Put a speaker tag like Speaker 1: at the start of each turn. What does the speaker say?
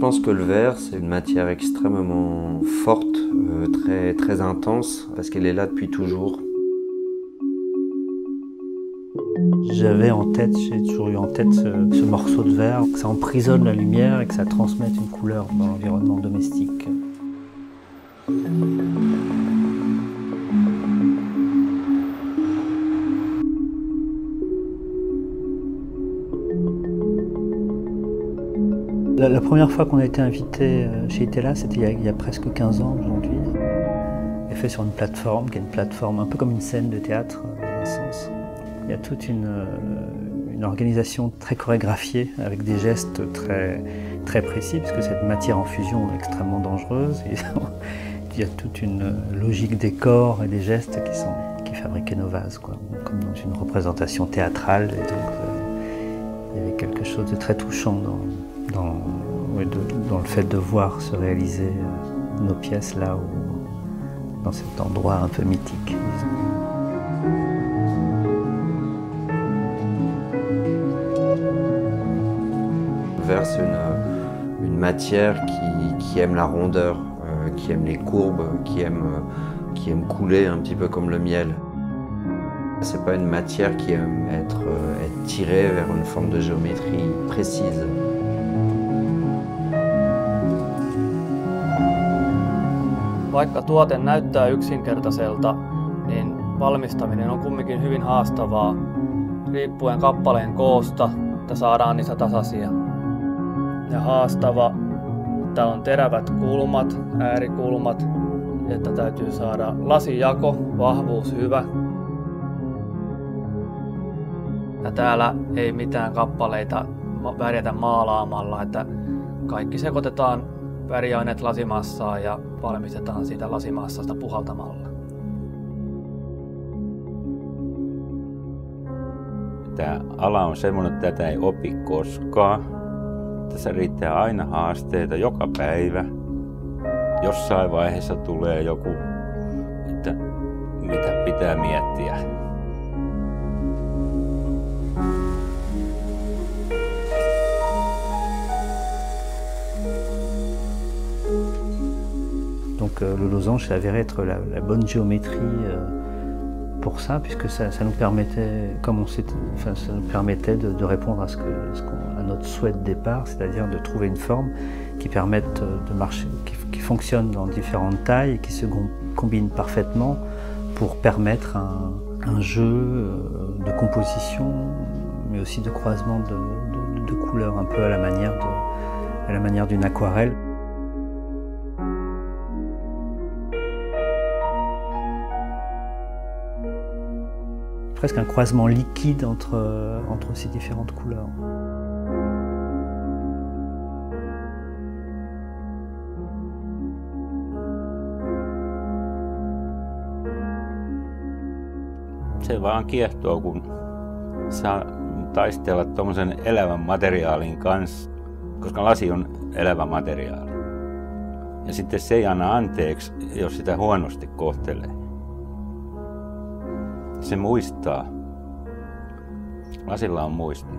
Speaker 1: pense que le verre, c'est une matière extrêmement forte, très intense, parce qu'elle est là depuis toujours.
Speaker 2: J'ai toujours eu en tête ce morceau de verre, que ça emprisonne la lumière et que ça transmette une couleur dans l'environnement domestique. La première fois qu'on a été invité chez Itella, c'était il y a presque 15 ans aujourd'hui. Elle est fait sur une plateforme, qui est une plateforme un peu comme une scène de théâtre, dans un sens. Il y a toute une organisation très chorégraphiée, avec des gestes très précis, puisque cette matière en fusion est extrêmement dangereuse. Il y a toute une logique des corps et des gestes qui fabriquaient nos vases, quoi, comme dans une représentation théâtrale. Et donc, il y avait quelque chose de très touchant dans le fait de voir se réaliser nos pièces là, dans cet endroit un peu mythique, disons.
Speaker 1: Le verre, c'est une matière qui aime la rondeur, qui aime les courbes, qui aime couler un petit peu comme le miel. C'est pas une matière qui aime être tirée vers une forme de géométrie précise.
Speaker 3: Vaikka tuote näyttää yksinkertaiselta, niin valmistaminen on kumminkin hyvin haastavaa. Riippuen kappaleen koosta, että saadaan niistä tasaisia. Ja haastava, että on terävät kulmat, äärikulmat, että täytyy saada lasijako, vahvuus hyvä. Ja täällä ei mitään kappaleita värjätä maalaamalla, että kaikki sekoitetaan väriaineet lasimassaan ja valmistetaan siitä lasimassasta puhaltamalla.
Speaker 4: Tämä ala on semmoinen, että tätä ei opi koskaan. Tässä riittää aina haasteita joka päivä. Jossain vaiheessa tulee joku, että mitä pitää miettiä.
Speaker 2: Donc le losange s'est avéré être la bonne géométrie pour ça, puisque ça nous permettait, ça nous permettait de répondre à notre souhait de départ, c'est-à-dire de trouver une forme qui permette de marcher, qui fonctionne dans différentes tailles et qui se combine parfaitement pour permettre un jeu de composition, mais aussi de croisement de couleurs, un peu à la manière d'une aquarelle. Presque un croisement liquide entre ces différentes couleurs.
Speaker 4: Se vaan kiehtoo, kun saa taistella tuommoisen elävän materiaalin kanssa, koska lasi on elävä materiaali. Ja sitten se ei anna anteeksi, jos sitä huonosti kohtelee. Se muistaa. Lasilla on muisti.